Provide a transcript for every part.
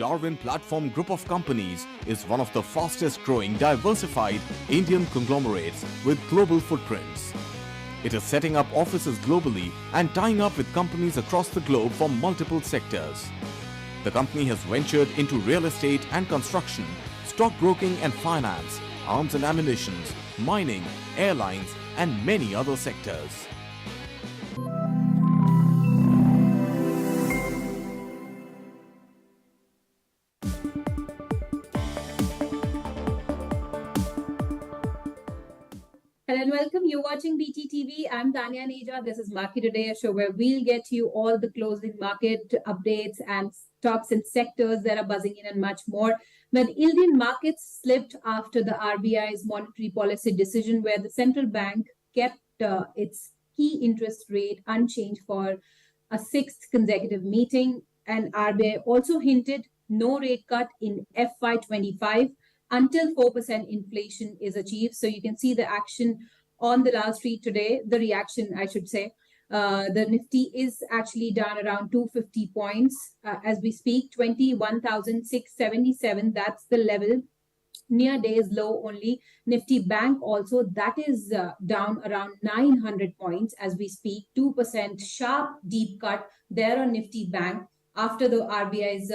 Darwin Platform Group of Companies is one of the fastest growing diversified Indian conglomerates with global footprints. It is setting up offices globally and tying up with companies across the globe for multiple sectors. The company has ventured into real estate and construction, stockbroking and finance, arms and ammunition, mining, airlines, and many other sectors. Hello and welcome. You're watching BTTV. I'm Tanya Neja. This is Market Today, a show where we'll get you all the closing market updates and stocks and sectors that are buzzing in and much more. But Indian markets slipped after the RBI's monetary policy decision, where the central bank kept its key interest rate unchanged for a sixth consecutive meeting. And RBI also hinted no rate cut in FY25 until 4% inflation is achieved. So you can see the action on the Wall Street today, the reaction, I should say. The Nifty is actually down around 250 points as we speak, 21,677. That's the level near day's low only. Nifty Bank also, that is down around 900 points as we speak, 2% sharp deep cut there on Nifty Bank after the RBI's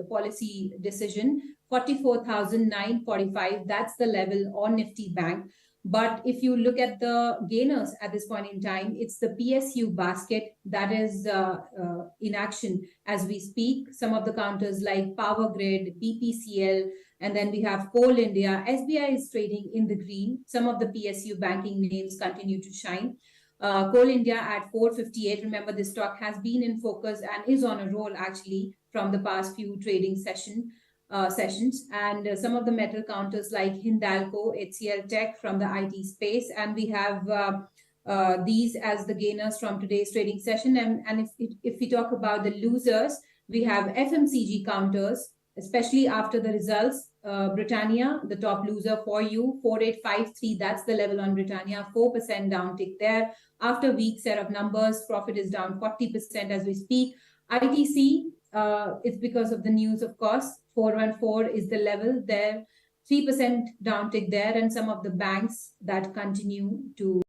policy decision. 44,945, that's the level on Nifty Bank. But if you look at the gainers at this point in time, it's the PSU basket that is in action as we speak. Some of the counters like Power Grid, BPCL, and then we have Coal India. SBI is trading in the green. Some of the PSU banking names continue to shine. Coal India at 458. Remember, this stock has been in focus and is on a roll actually from the past few trading sessions. And some of the metal counters like Hindalco, HCL Tech from the IT space, and we have these as the gainers from today's trading session. And if we talk about the losers, we have FMCG counters, especially after the results. Britannia, the top loser for you, 4853, that's the level on Britannia, 4% downtick there. After week set of numbers, profit is down 40% as we speak. ITC, it's because of the news, of course. 414 is the level there, 3% downtick there, and some of the banks that continue to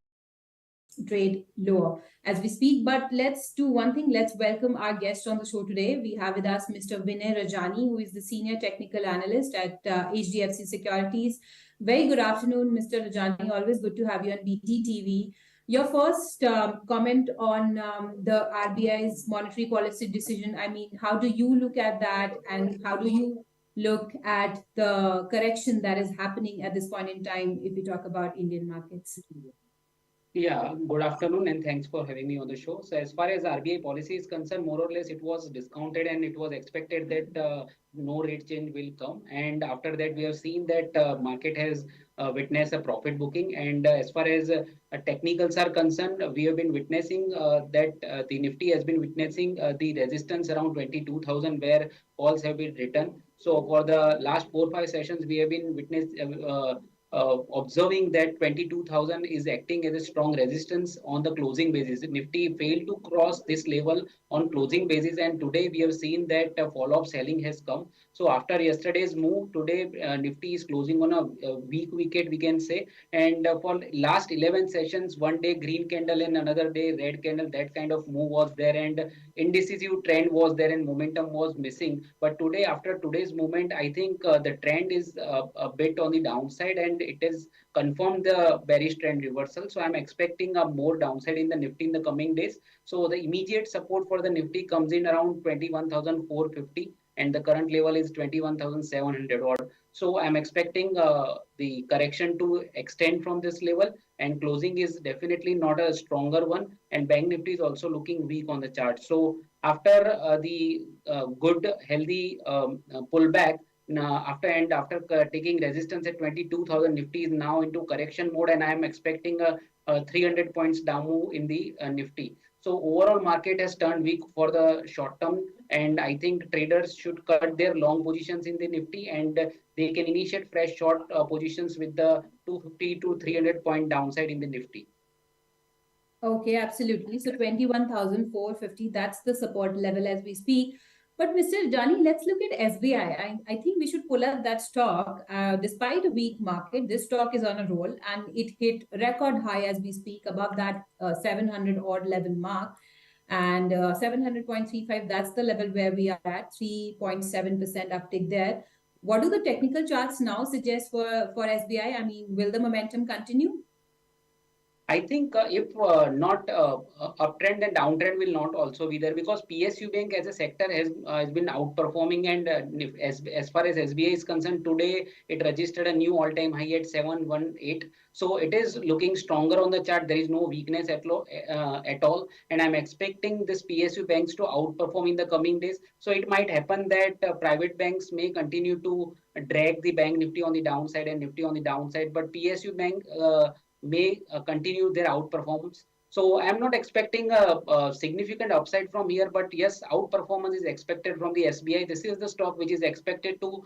trade lower as we speak. But let's do one thing. Let's welcome our guest on the show today. We have with us Mr. Vinay Rajani, who is the Senior Technical Analyst at HDFC Securities. Very good afternoon, Mr. Rajani. Always good to have you on BTTV. Your first comment on the RBI's monetary policy decision. I mean, how do you look at that, and how do you look at the correction that is happening at this point in time if we talk about Indian markets? Yeah, good afternoon and thanks for having me on the show. So as far as RBI policy is concerned, more or less it was discounted and it was expected that no rate change will come. And after that, we have seen that market has witnessed a profit booking. And as far as technicals are concerned, we have been witnessing that the Nifty has been witnessing the resistance around 22,000 where calls have been written. So for the last 4-5 sessions, we have been observing that 22,000 is acting as a strong resistance on the closing basis. Nifty failed to cross this level on closing basis, and today we have seen that follow-up selling has come. So after yesterday's move, today Nifty is closing on a weak wicket, we can say. And for last 11 sessions, one day green candle and another day red candle, that kind of move was there, and indecisive trend was there and momentum was missing. But today, after today's movement, I think the trend is a bit on the downside, and it has confirmed the bearish trend reversal. So I'm expecting a more downside in the Nifty in the coming days. So the immediate support for the Nifty comes in around 21,450, and the current level is 21,700 odd. So I'm expecting the correction to extend from this level, and closing is definitely not a stronger one. And Bank Nifty is also looking weak on the chart. So after the good healthy pullback, after taking resistance at 22,000, Nifty is now into correction mode, and I am expecting a 300 points down move in the Nifty. So overall market has turned weak for the short term, and I think traders should cut their long positions in the Nifty, and they can initiate fresh short positions with the 250 to 300 point downside in the Nifty. Okay, absolutely. So 21,450, that's the support level as we speak. But Mr. Johnny, let's look at SBI. I think we should pull up that stock. Despite a weak market, this stock is on a roll and it hit record high as we speak, above that 700 odd level mark. And 700.35, that's the level where we are at, 3.7% uptick there. What do the technical charts now suggest for SBI? I mean, will the momentum continue? I think if not uptrend, then downtrend will not also be there, because PSU Bank as a sector has been outperforming, and as far as SBI is concerned, today it registered a new all-time high at 718. So it is looking stronger on the chart. There is no weakness at all, and I'm expecting this PSU banks to outperform in the coming days. So it might happen that private banks may continue to drag the bank Nifty on the downside and Nifty on the downside, but PSU Bank may continue their outperformance. So I'm not expecting a significant upside from here, but yes, outperformance is expected from the SBI. This is the stock which is expected to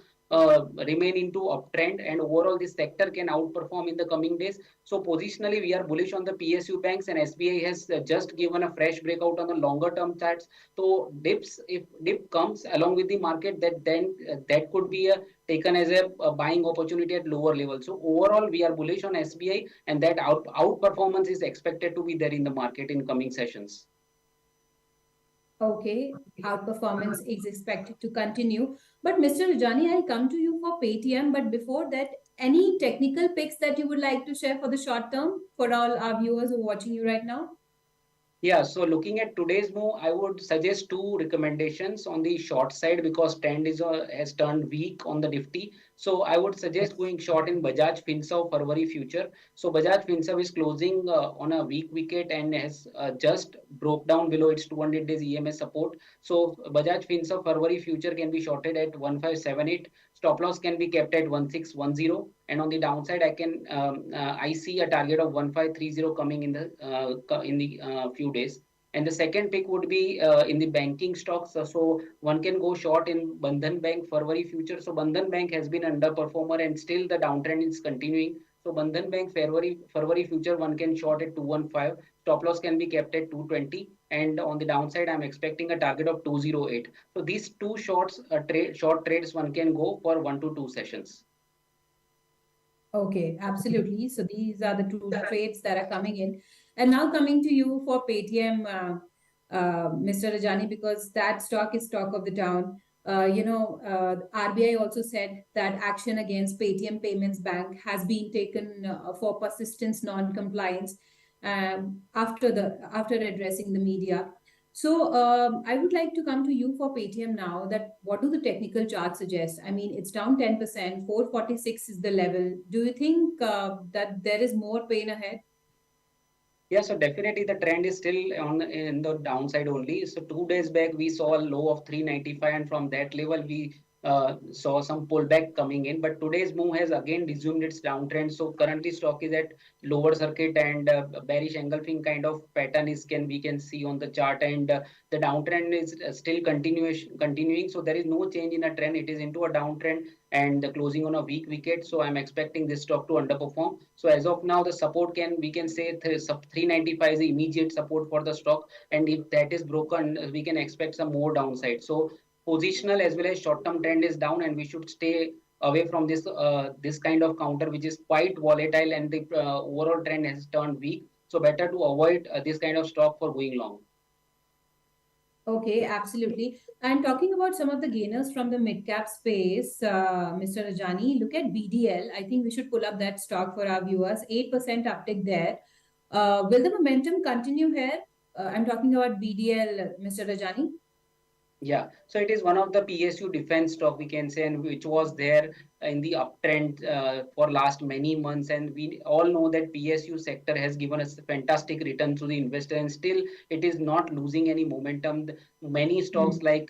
remain into uptrend, and overall this sector can outperform in the coming days. So positionally, we are bullish on the PSU banks, and SBI has just given a fresh breakout on the longer term charts. So if dip comes along with the market, that could be taken as a buying opportunity at lower level. So overall, we are bullish on SBI, and that outperformance is expected to be there in the market in coming sessions. Okay, outperformance is expected to continue. But Mr. Rajani, I'll come to you for Paytm. But before that, any technical picks that you would like to share for the short term for all our viewers who are watching you right now? Yeah, so looking at today's move, I would suggest two recommendations on the short side, because trend has turned weak on the Nifty. So I would suggest going short in Bajaj Finserv February future. So Bajaj Finserv is closing on a weak wicket and has just broke down below its 200 days EMS support. So Bajaj Finserv February future can be shorted at 1578. Stop loss can be kept at 1610, and on the downside, I see a target of 1530 coming in the few days. And the second pick would be in the banking stocks. So one can go short in Bandhan Bank February future. So Bandhan Bank has been underperformer, and still the downtrend is continuing. So Bandhan Bank February future, one can short at 215. Stop loss can be kept at 220, and on the downside, I'm expecting a target of 208. So these two short trades one can go for 1 to 2 sessions. Okay, absolutely. So these are the two trades that are coming in. And now coming to you for Paytm, Mr. Rajani, because that stock is stock of the town. RBI also said that action against Paytm Payments Bank has been taken for persistence non-compliance after addressing the media. So I would like to come to you for Paytm now. That what do the technical charts suggest? I mean, it's down 10%. 446 is the level. Do you think that there is more pain ahead? Yeah, so definitely the trend is still in the downside only. So 2 days back we saw a low of 395, and from that level we saw some pullback coming in. But today's move has again resumed its downtrend. So currently stock is at lower circuit, and bearish engulfing kind of pattern we can see on the chart, and the downtrend is still continuing. So there is no change in a trend. It is into a downtrend and the closing on a weak wicket. So I'm expecting this stock to underperform. So as of now, the support we can say 395 is the immediate support for the stock, and if that is broken, we can expect some more downside. So positional as well as short-term trend is down, and we should stay away from this kind of counter, which is quite volatile, and the overall trend has turned weak. So better to avoid this kind of stock for going long. Okay, absolutely. And talking about some of the gainers from the mid-cap space, Mr. Rajani, look at BDL. I think we should pull up that stock for our viewers. 8% uptick there. Will the momentum continue here? I'm talking about BDL, Mr. Rajani. Yeah, so it is one of the PSU defense stock, we can say, and which was there in the uptrend for last many months. And we all know that PSU sector has given us fantastic return to the investor, and still it is not losing any momentum. Many stocks like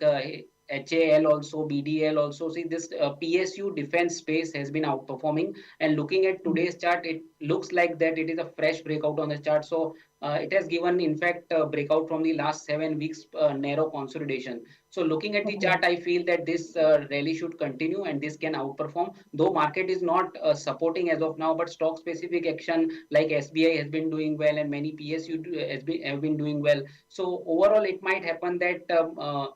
HAL also, BDL also. See, this PSU defense space has been outperforming. And looking at today's chart, it looks like that it is a fresh breakout on the chart. So it has given, in fact, breakout from the last 7 weeks narrow consolidation. So looking at the chart, I feel that this rally should continue and this can outperform. Though market is not supporting as of now, but stock specific action like SBI has been doing well, and many PSU have been doing well. So overall, it might happen that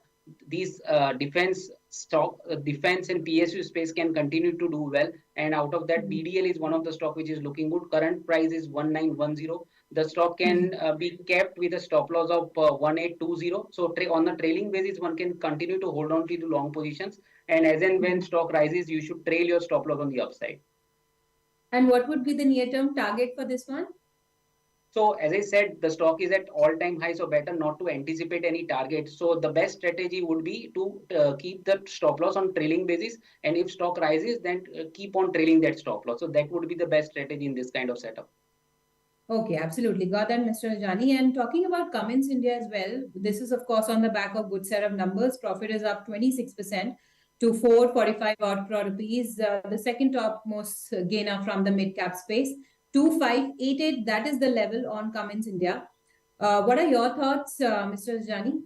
these defense and PSU space can continue to do well. And out of that, BDL is one of the stock which is looking good. Current price is 1910. The stock can be kept with a stop loss of 1820. So on the trailing basis, one can continue to hold on to the long positions. And as and when stock rises, you should trail your stop loss on the upside. And what would be the near-term target for this one? So as I said, the stock is at all-time high, so better not to anticipate any target. So the best strategy would be to keep the stop loss on trailing basis, and if stock rises, then keep on trailing that stop loss. So that would be the best strategy in this kind of setup. Okay, absolutely. Got that, Mr. Ajani. And talking about Cummins India as well, this is of course on the back of good set of numbers. Profit is up 26% to 445 odd crore rupees. The second top most gainer from the mid cap space, 2588. That is the level on Cummins India. What are your thoughts, Mr. Ajani?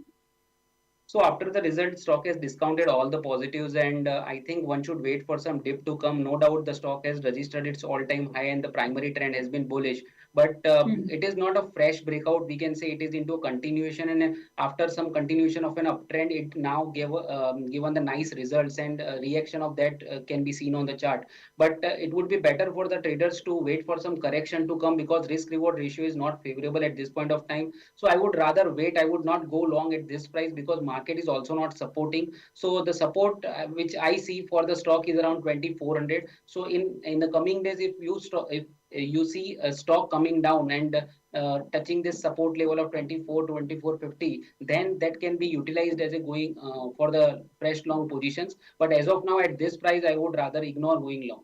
So after the result, stock has discounted all the positives, and I think one should wait for some dip to come. No doubt the stock has registered its all-time high and the primary trend has been bullish, but it is not a fresh breakout. We can say it is into a continuation, and after some continuation of an uptrend, it now given the nice results, and reaction of that can be seen on the chart. But it would be better for the traders to wait for some correction to come, because risk-reward ratio is not favorable at this point of time. So I would rather wait. I would not go long at this price because market is also not supporting. So the support which I see for the stock is around 2400. So in the coming days, if you see a stock coming down and touching this support level of 2450, then that can be utilized as a going for the fresh long positions. But as of now, at this price, I would rather ignore going long.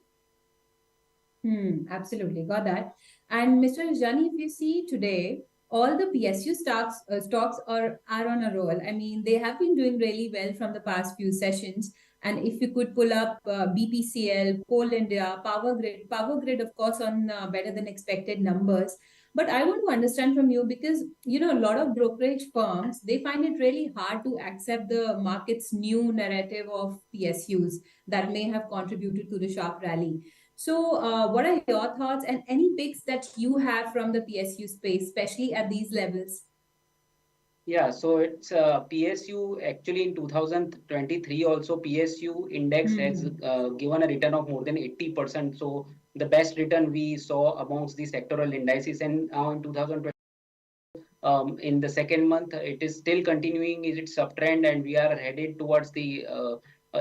Absolutely, got that. And Mr. Ajani, if you see today, all the PSU stocks are on a roll. I mean, they have been doing really well from the past few sessions. And if you could pull up BPCL, Coal India, Power Grid, of course, on better than expected numbers. But I want to understand from you, because, you know, a lot of brokerage firms, they find it really hard to accept the market's new narrative of PSUs that may have contributed to the sharp rally. So, what are your thoughts and any picks that you have from the PSU space, especially at these levels? Yeah, so it's PSU actually in 2023 also PSU index has given a return of more than 80%. So the best return we saw amongst the sectoral indices, and now in 2020 in the second month it is still continuing its uptrend, and we are headed towards the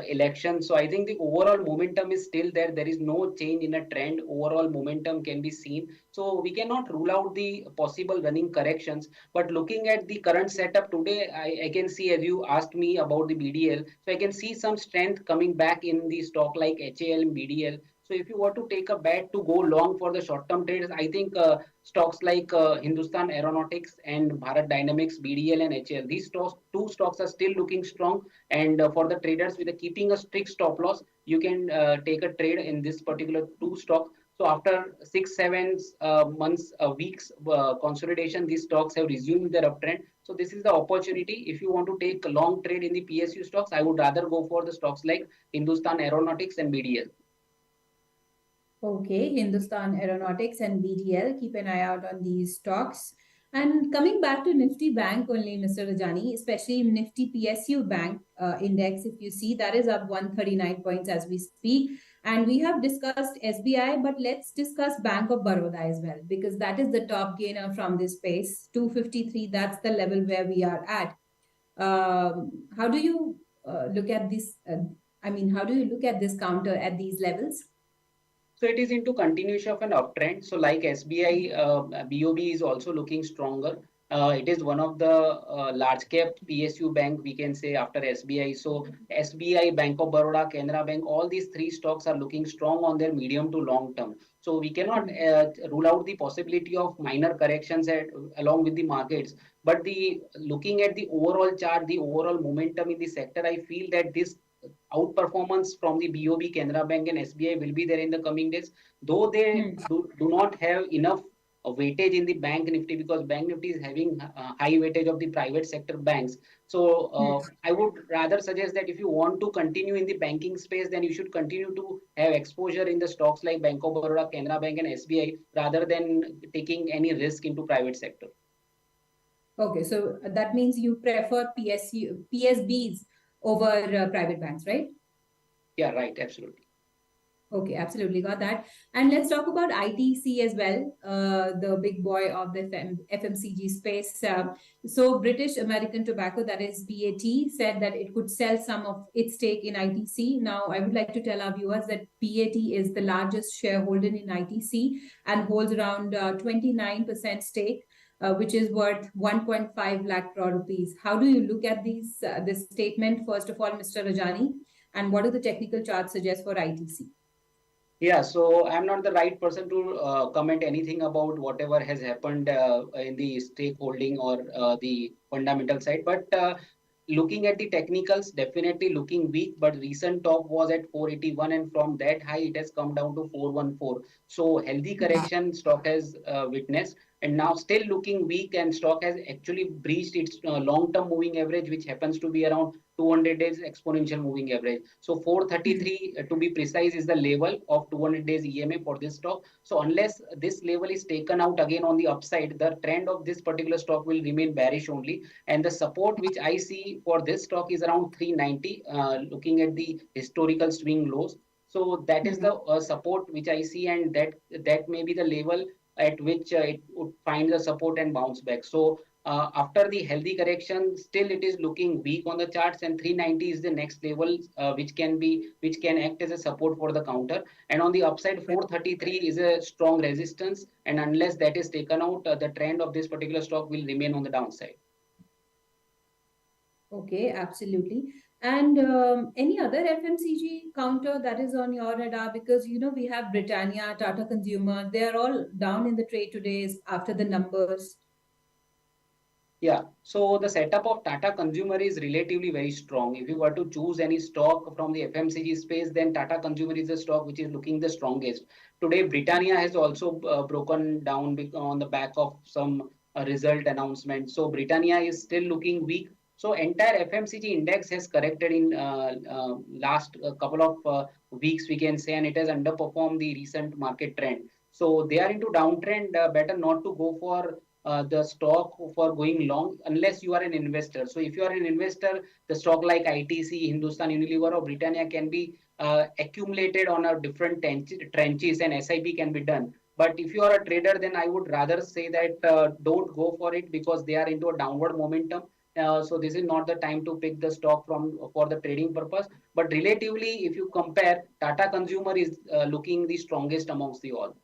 election. So I think the overall momentum is still there. There is no change in a trend. Overall momentum can be seen. So we cannot rule out the possible running corrections. But looking at the current setup today, I can see, as you asked me about the BDL, so I can see some strength coming back in the stock like HAL and BDL. So if you were to take a bet to go long for the short-term trades, I think stocks like Hindustan Aeronautics and Bharat Dynamics, BDL and HAL, these two stocks are still looking strong. And for the traders with keeping a strict stop loss, you can take a trade in this particular two stock. So after 6-7 months, weeks consolidation, these stocks have resumed their uptrend. So this is the opportunity. If you want to take a long trade in the PSU stocks, I would rather go for the stocks like Hindustan Aeronautics and BDL. Okay, Hindustan Aeronautics and BDL, keep an eye out on these stocks. And coming back to Nifty Bank only, Mr. Rajani, especially Nifty PSU Bank index, if you see, that is up 139 points as we speak. And we have discussed SBI, but let's discuss Bank of Baroda as well, because that is the top gainer from this space, 253. That's the level where we are at. How do you look at this? How do you look at this counter at these levels? So it is into continuation of an uptrend. So like SBI, BOB is also looking stronger. It is one of the large cap PSU bank, we can say, after SBI. So SBI, Bank of Baroda, Canara Bank, all these three stocks are looking strong on their medium to long term. So we cannot rule out the possibility of minor corrections along with the markets. But looking at the overall chart, the overall momentum in the sector, I feel that this outperformance from the BOB, Canara Bank and SBI will be there in the coming days, though they do not have enough weightage in the bank Nifty, because bank Nifty is having high weightage of the private sector banks. So I would rather suggest that if you want to continue in the banking space, then you should continue to have exposure in the stocks like Bank of Baroda, Canara Bank and SBI, rather than taking any risk into private sector. Okay, so that means you prefer PSBs over private banks, right? Yeah, right, absolutely. Okay, absolutely got that. And let's talk about ITC as well, the big boy of the FMCG space. So British American Tobacco, that is BAT, said that it could sell some of its stake in ITC. Now, I would like to tell our viewers that BAT is the largest shareholder in ITC and holds around 29% stake. Which is worth 1.5 lakh crore rupees. How do you look at this statement, first of all, Mr. Rajani? And what do the technical charts suggest for ITC? Yeah, so I'm not the right person to comment anything about whatever has happened in the stakeholding or the fundamental side. But looking at the technicals, definitely looking weak. But recent top was at 481, and from that high, it has come down to 414. So healthy correction stock has witnessed, and now still looking weak. And stock has actually breached its long-term moving average, which happens to be around 200 days exponential moving average. So 433 to be precise is the level of 200 days EMA for this stock. So unless this level is taken out again on the upside, the trend of this particular stock will remain bearish only. And the support which I see for this stock is around 390, looking at the historical swing lows. So that is the support which I see, and that may be the level at which it would find the support and bounce back. So after the healthy correction, still it is looking weak on the charts, and 390 is the next level which can act as a support for the counter. And on the upside, 433 is a strong resistance, and unless that is taken out, the trend of this particular stock will remain on the downside. Okay, absolutely. And any other FMCG counter that is on your radar? Because we have Britannia, Tata Consumer, they are all down in the trade today after the numbers. Yeah, so the setup of Tata Consumer is relatively very strong. If you were to choose any stock from the FMCG space, then Tata Consumer is the stock which is looking the strongest. Today, Britannia has also broken down on the back of some result announcement. So Britannia is still looking weak. So entire FMCG index has corrected in last couple of weeks, we can say, and it has underperformed the recent market trend. So they are into downtrend. Better not to go for the stock for going long unless you are an investor. So if you are an investor, the stock like ITC, Hindustan Unilever or Britannia can be accumulated on a different trenches, and SIP can be done. But if you are a trader, then I would rather say that don't go for it because they are into a downward momentum. So this is not the time to pick the stock from for the trading purpose. But relatively, if you compare, Tata Consumer is looking the strongest amongst the all.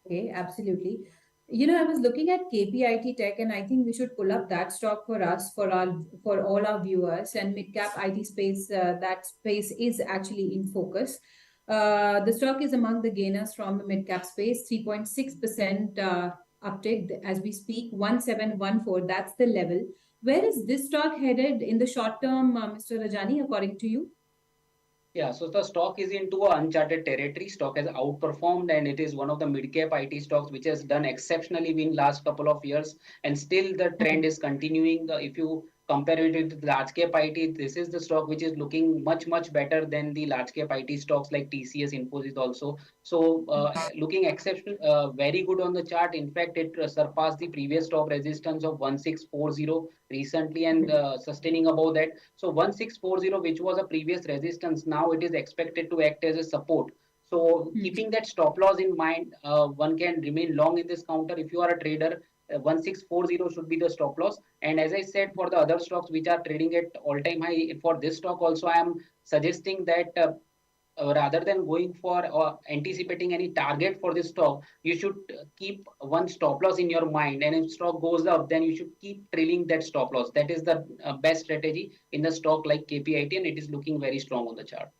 Okay, absolutely. I was looking at KPIT Tech, and I think we should pull up that stock for us, for all our viewers. And mid cap IT space, that space is actually in focus. The stock is among the gainers from the mid cap space, 3.6% uptick as we speak, 1714. That's the level. Where is this stock headed in the short term, Mr. Rajani, according to you? Yeah, so the stock is into a uncharted territory. Stock has outperformed, and it is one of the mid-cap IT stocks which has done exceptionally in last couple of years. And still, the trend is continuing. If you compare it with the large cap IT, this is the stock which is looking much better than the large cap IT stocks like TCS, Infosys also. So, looking exceptional, very good on the chart. In fact, it surpassed the previous top resistance of 1640 recently, and sustaining above that. So 1640, which was a previous resistance, now it is expected to act as a support. So keeping that stop loss in mind, one can remain long in this counter. If you are a trader, 1640 should be the stop loss. And as I said, for the other stocks which are trading at all-time high, for this stock also, I am suggesting that rather than going for anticipating any target for this stock, you should keep one stop loss in your mind. And if stock goes up, then you should keep trailing that stop loss. That is the best strategy in the stock like KPIT, and it is looking very strong on the chart.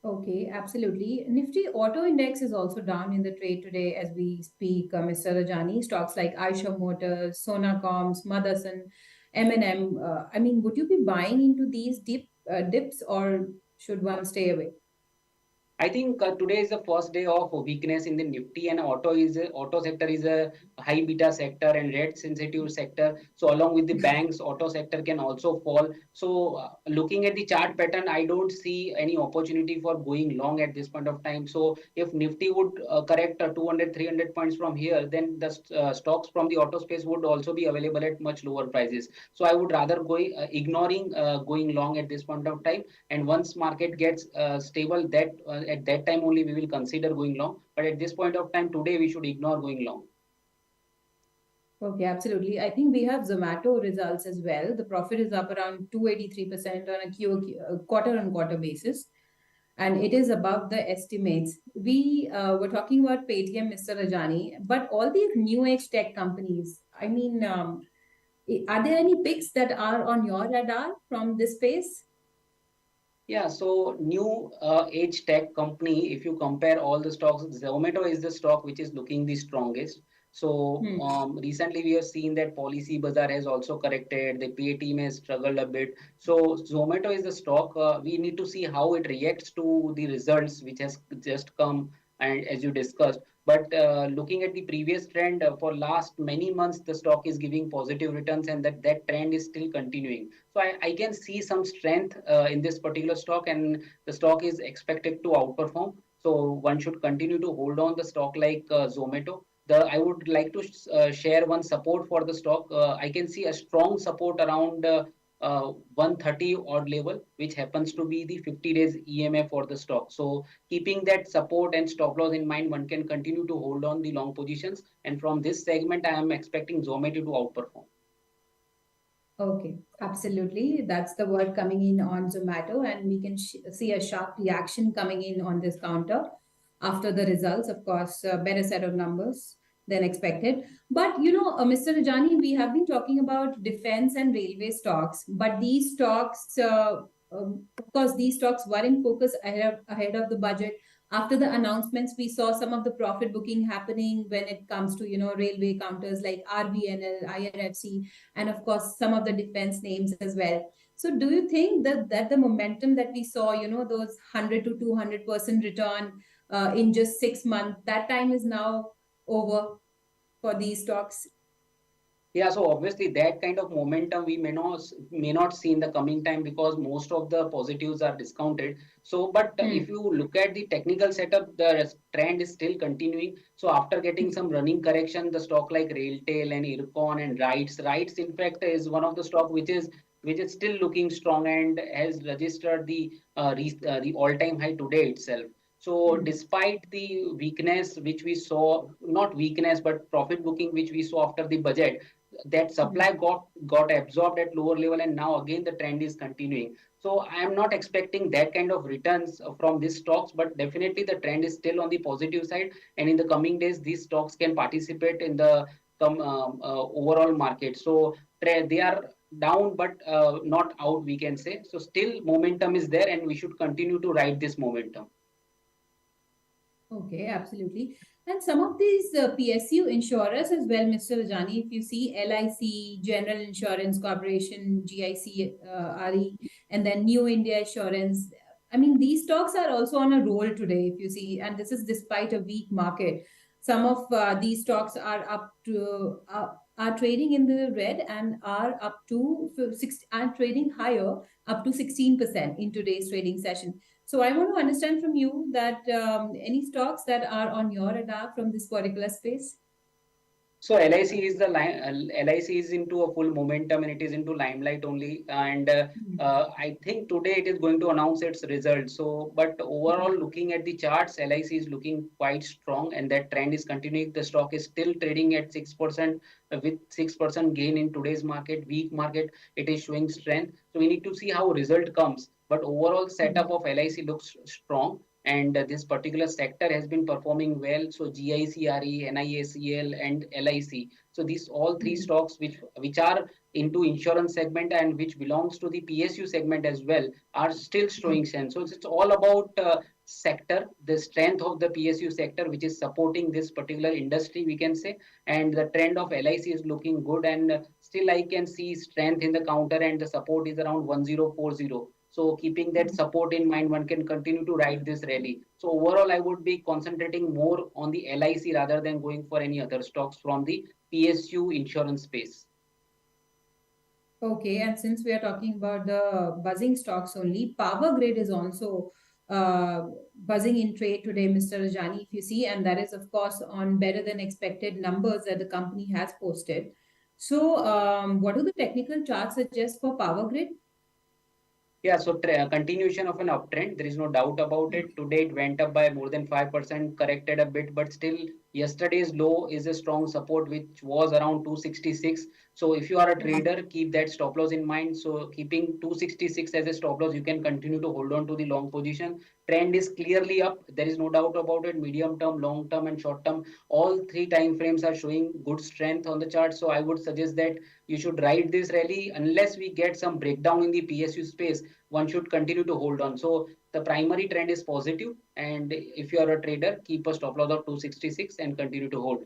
Okay, absolutely. Nifty Auto Index is also down in the trade today as we speak, Mr. Rajani. Stocks like Aisha Motors, Sonacoms, Motherson, M&M. I mean, would you be buying into these dips or should one stay away? I think today is the first day of weakness in the Nifty, and auto sector is a high beta sector and rate sensitive sector. So along with the banks, auto sector can also fall. So looking at the chart pattern, I don't see any opportunity for going long at this point of time. So if Nifty would correct 200, 300 points from here, then the stocks from the auto space would also be available at much lower prices. So I would rather go ignoring going long at this point of time, and once market gets stable, that at that time only we will consider going long, but at this point of time today we should ignore going long. Okay, absolutely. I think we have Zomato results as well. The profit is up around 283% on a quarter-on-quarter basis, and it is above the estimates. We were talking about Paytm, Mr. Rajani, but all these new age tech companies, I mean, are there any picks that are on your radar from this space? Yeah, so new age tech company, if you compare all the stocks, Zomato is the stock which is looking the strongest. So Hmm. recently we have seen that Policy Bazaar has also corrected, the Paytm has struggled a bit. So Zomato is the stock. We need to see how it reacts to the results which has just come, and as you discussed. But looking at the previous trend for last many months, the stock is giving positive returns, and that trend is still continuing. So I can see some strength in this particular stock, and the stock is expected to outperform. So one should continue to hold on the stock like Zomato. I would like to share one support for the stock. I can see a strong support around 130 odd level, which happens to be the 50 days EMA for the stock. So keeping that support and stop loss in mind, one can continue to hold on the long positions. And from this segment, I am expecting Zomato to outperform. Okay, absolutely. That's the word coming in on Zomato, and we can see a sharp reaction coming in on this counter after the results. Of course, a better set of numbers than expected. But Mr. Rajani, we have been talking about defense and railway stocks, but these stocks, of course, these stocks were in focus ahead of the budget. After the announcements, we saw some of the profit booking happening when it comes to railway counters like RBNL, IRFC, and of course some of the defense names as well. So do you think that the momentum that we saw, those 100 to 200% return in just 6 months, that time is now over for these stocks? Yeah, so obviously that kind of momentum we may not see in the coming time, because most of the positives are discounted. So, but if Hmm. you look at the technical setup, the trend is still continuing. So after getting some running correction, the stock like Railtel and Ircon and Rights in fact is one of the stock which is still looking strong and has registered the all-time high today itself. So Hmm. despite the weakness which we saw, not weakness but profit booking which we saw after the budget, that Hmm. supply got absorbed at lower level, and now again the trend is continuing. So I am not expecting that kind of returns from these stocks, but definitely the trend is still on the positive side, and in the coming days these stocks can participate in the overall market. So they are down but not out, we can say. So still momentum is there, and we should continue to ride this momentum. Okay, absolutely. And some of these PSU insurers as well, Mr. Rajani, if you see LIC, General Insurance Corporation, GIC, RE, and then New India Insurance, I mean, these stocks are also on a roll today, if you see, and this is despite a weak market. Some of these stocks are up to are trading in the red and are up to are trading higher, up to 16% in today's trading session. So I want to understand from you that any stocks that are on your radar from this particular space. So LIC is the LIC is into a full momentum, and it is into limelight only. And I think today it is going to announce its results. So, but overall, looking at the charts, LIC is looking quite strong, and that trend is continuing. The stock is still trading at 6%, with 6% gain in today's market. Weak market, it is showing strength. So we need to see how result comes. But overall setup of LIC looks strong, and this particular sector has been performing well. So GICRE, NIACL, and LIC. So these all three Mhm. stocks which are into insurance segment and which belongs to the PSU segment as well are still showing sense. So it's all about sector, the strength of the PSU sector, which is supporting this particular industry, we can say. And the trend of LIC is looking good, and still I can see strength in the counter, and the support is around 1040. So keeping that support in mind, one can continue to ride this rally. So overall, I would be concentrating more on the LIC rather than going for any other stocks from the PSU insurance space. Okay, and since we are talking about the buzzing stocks only, Power Grid is also buzzing in trade today, Mr. Rajani, if you see, and that is, of course, on better than expected numbers that the company has posted. So, what do the technical charts suggest for Power Grid? Yeah, so continuation of an uptrend, there is no doubt about it. Today it went up by more than 5%, corrected a bit, but still yesterday's low is a strong support, which was around 266. So if you are a trader, keep that stop loss in mind. So keeping 266 as a stop loss, you can continue to hold on to the long position. Trend is clearly up. There is no doubt about it. Medium term, long term, and short term, all three time frames are showing good strength on the chart. So I would suggest that you should ride this rally unless we get some breakdown in the PSU space. One should continue to hold on. So the primary trend is positive, and if you are a trader, keep a stop loss of 266 and continue to hold.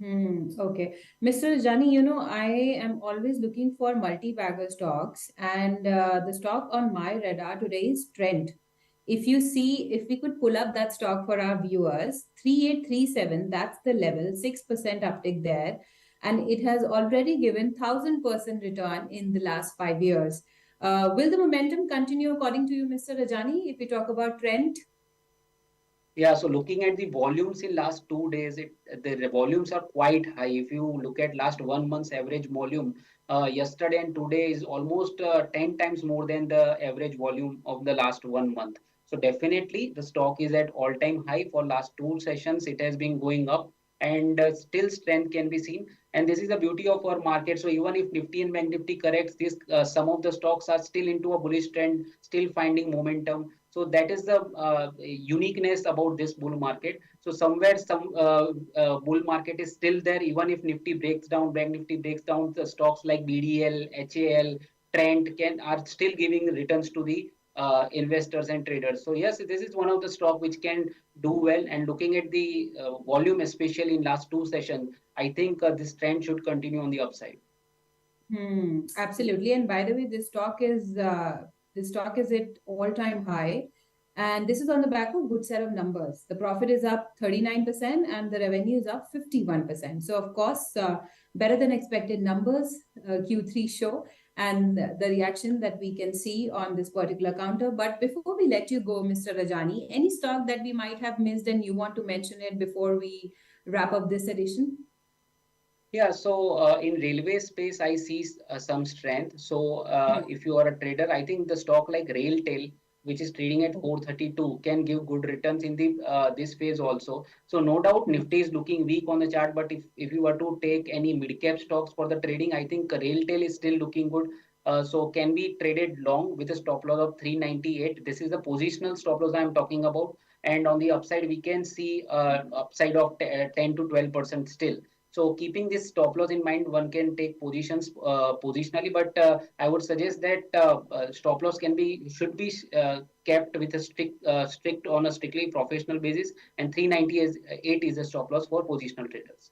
Okay. Mr. Rajani, I am always looking for multi-bagger stocks, and the stock on my radar today is Trent. If you see, if we could pull up that stock for our viewers, 3837, that's the level, 6% uptick there. And it has already given 1000% return in the last 5 years. Will the momentum continue according to you, Mr. Rajani, if we talk about Trent? Yeah, so looking at the volumes in last 2 days, the volumes are quite high. If you look at last 1 month's average volume, yesterday and today is almost 10 times more than the average volume of the last 1 month. So definitely the stock is at all-time high for last two sessions. It has been going up, and still strength can be seen. And this is the beauty of our market. So even if Nifty and Bank Nifty corrects, this some of the stocks are still into a bullish trend, still finding momentum. So that is the uniqueness about this bull market. So somewhere some bull market is still there, even if Nifty breaks down, Bank Nifty breaks down, the stocks like BDL, HAL, Trent are still giving returns to the investors and traders. So yes, this is one of the stock which can do well. And looking at the volume, especially in last two sessions, I think this trend should continue on the upside. Absolutely. And by the way, this stock is at all-time high, and this is on the back of good set of numbers. The profit is up 39% and the revenue is up 51%. So of course, better than expected numbers, Q3 show, and the reaction that we can see on this particular counter. But before we let you go, Mr. Rajani, any stock that we might have missed and you want to mention it before we wrap up this edition? Yeah, so in railway space, I see some strength. So if you are a trader, I think the stock like Railtel, which is trading at 432, can give good returns in the this phase also. So no doubt Nifty is looking weak on the chart, but if you were to take any mid cap stocks for the trading, I think Railtel is still looking good. So can be traded long with a stop loss of 398. This is the positional stop loss I'm talking about. And on the upside, we can see upside of 10 to 12% still. So keeping this stop loss in mind, one can take positions positionally, but I would suggest that stop loss should be kept with a strict on a strictly professional basis, and 398 is a stop loss for positional traders.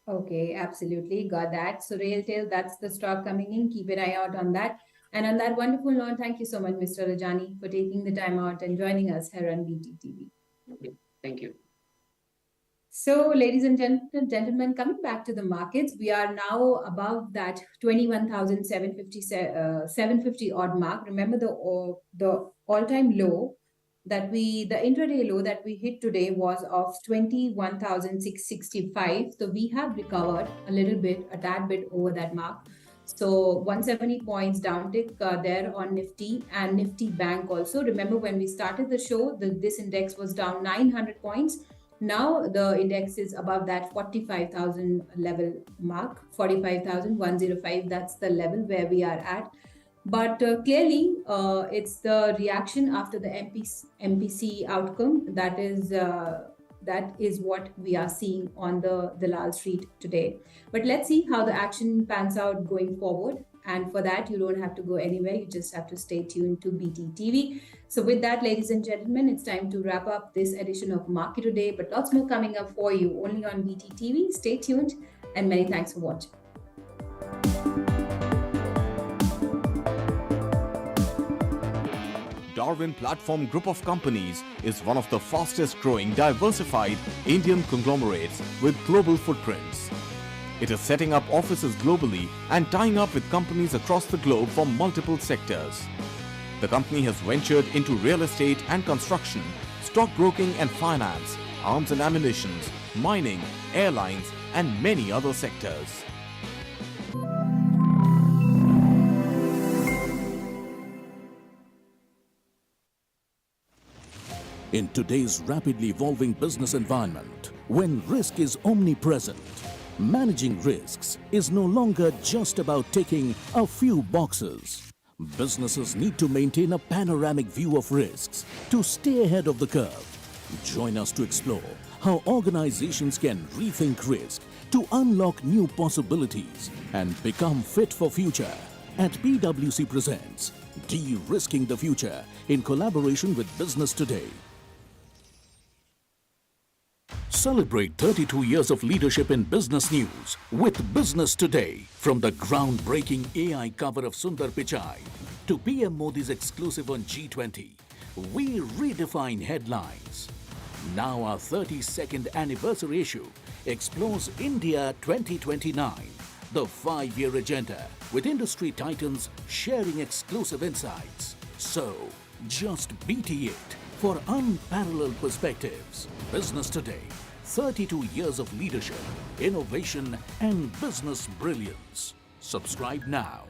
Okay, absolutely. Got that. So Railtel, that's the stock coming in. Keep an eye out on that. And on that wonderful note, thank you so much, Mr. Rajani, for taking the time out and joining us here on BTTV. Okay. Thank you. So, ladies and gentlemen, coming back to the markets, we are now above that 21,750 odd mark. Remember the all-time low that the intraday low that we hit today was of 21,665. So we have recovered a tad bit over that mark. So 170 points downtick there on Nifty and Nifty Bank also. Remember when we started the show, this index was down 900 points. Now the index is above that 45,000 level mark, 45,105. That's the level where we are at. But clearly, it's the reaction after the MPC outcome that is what we are seeing on the Dalal Street today. But let's see how the action pans out going forward. And for that, you don't have to go anywhere. You just have to stay tuned to BTTV. So with that, ladies and gentlemen, it's time to wrap up this edition of Market Today. But lots more coming up for you only on BTTV. Stay tuned and many thanks for watching. Darwin Platform Group of Companies is one of the fastest growing diversified Indian conglomerates with global footprints. It is setting up offices globally and tying up with companies across the globe from multiple sectors. The company has ventured into real estate and construction, stockbroking and finance, arms and ammunition, mining, airlines, and many other sectors. In today's rapidly evolving business environment, when risk is omnipresent, managing risks is no longer just about ticking a few boxes. Businesses need to maintain a panoramic view of risks to stay ahead of the curve. Join us to explore how organizations can rethink risk to unlock new possibilities and become fit for future. At PwC presents De-Risking the Future in collaboration with Business Today. Celebrate 32 years of leadership in business news with Business Today. From the groundbreaking AI cover of Sundar Pichai to PM Modi's exclusive on G20, we redefine headlines. Now our 32nd anniversary issue explores India 2029, the 5-year agenda with industry titans sharing exclusive insights. So, just BT it for unparalleled perspectives. Business Today, 32 years of leadership, innovation and business brilliance. Subscribe now.